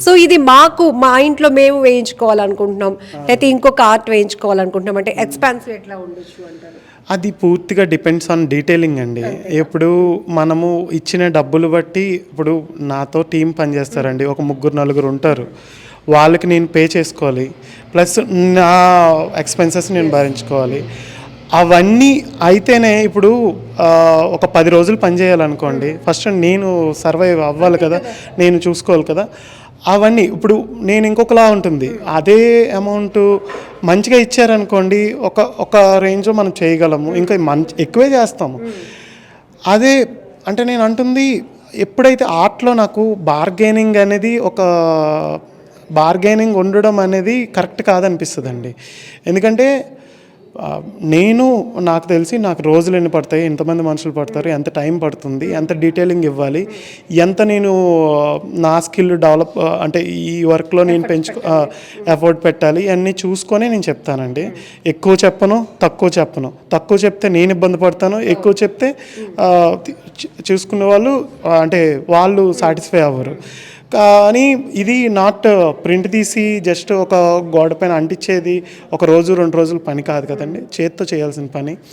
So ఇది మా ఇంట్లో మేము వేయించుకోవాలనుకుంటున్నాం, లేకపోతే ఇంకొక ఆర్ట్ వేయించుకోవాలనుకుంటున్నాం అంటే ఎక్స్పాన్సివ్ ఎట్లా ఉండొచ్చు అంటారు? అది పూర్తిగా డిపెండ్స్ ఆన్ డీటెయిలింగ్ అండి. ఇప్పుడు మనము ఇచ్చిన డబ్బులు బట్టి, ఇప్పుడు నాతో టీం పనిచేస్తారండి, ఒక ముగ్గురు నలుగురు ఉంటారు, వాళ్ళకి నేను పే చేసుకోవాలి, ప్లస్ నా ఎక్స్పెన్సెస్ నేను భరించుకోవాలి. అవన్నీ అయితేనే ఇప్పుడు ఒక 10 రోజులు పని చేయాలనుకోండి, ఫస్ట్ నేను సర్వైవ్ అవ్వాలి కదా, నేను చూసుకోవాలి కదా. అవన్నీ ఇప్పుడు నేను ఇంకొకలా ఉంటుంది, అదే అమౌంట్ మంచిగా ఇచ్చారనుకోండి, ఒక ఒక రేంజ్లో మనం చేయగలము, ఇంకా ఎక్కువే చేస్తాము. అదే అంటే నేను అంటుంది, ఎప్పుడైతే ఆర్ట్లో నాకు బార్గెనింగ్ ఉండడం అనేది కరెక్ట్ కాదనిపిస్తుందండి. ఎందుకంటే నాకు తెలిసి నాకు రోజులు ఎన్ని పడతాయి, ఎంతమంది మనుషులు పడతారు, ఎంత టైం పడుతుంది, ఎంత డీటెయిలింగ్ ఇవ్వాలి, ఎంత నేను నా స్కిల్ డెవలప్ అంటే ఈ వర్క్లో నేను ఎఫర్ట్ పెట్టాలి, అన్నీ చూసుకొని నేను చెప్తానండి. ఎక్కువ చెప్పను, తక్కువ చెప్తే నేను ఇబ్బంది పడతాను, ఎక్కువ చెప్తే చూసుకునే వాళ్ళు అంటే వాళ్ళు సాటిస్ఫై అవ్వరు. కానీ ఇది నాట్ ప్రింట్ తీసి జస్ట్ ఒక గోడ పైన అంటించేది ఒక రోజు 2 రోజులు పని కాదు కదండి, చేత్తో చేయాల్సిన పని.